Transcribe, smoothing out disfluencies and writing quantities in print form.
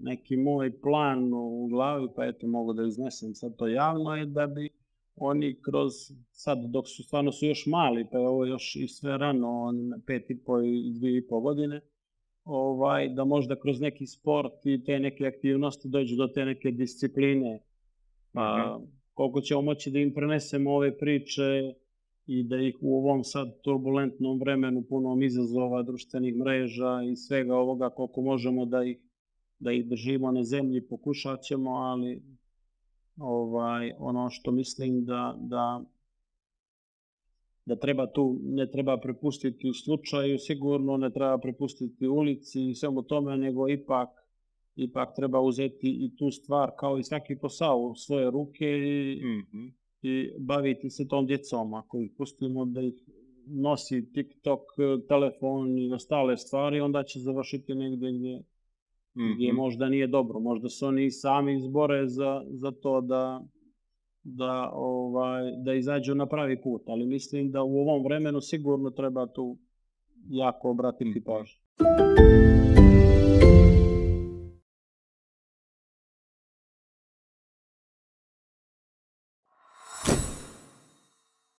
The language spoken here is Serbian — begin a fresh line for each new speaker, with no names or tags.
neki moj plan u glavi, pa eto mogu da iznesem sad to javno, je da bi oni kroz, sad dok su stvarno su još mali, pa je ovo još i sve rano, 5,5 i 2,5 godine, da možda kroz neki sport i te neke aktivnosti dođu do te neke discipline. Pa koliko ćemo moći da im prenesemo ove priče i da ih u ovom sad turbulentnom vremenu, punom izazova, društvenih mreža i svega ovoga, koliko možemo da ih držimo na zemlji, pokušat ćemo, ali ono što mislim da treba tu, ne treba prepustiti slučaju, sigurno ne treba prepustiti ulici i svemu tome, nego ipak treba uzeti i tu stvar kao i svaki posao u svoje ruke i baviti se tom djecom. Ako ih pustimo da ih nosi TikTok, telefon i ostale stvari, onda će završiti negdje gdje možda nije dobro. Možda se oni sami izbore za to da izađu na pravi put, ali mislim da u ovom vremenu sigurno treba tu jako obratiti pažnju.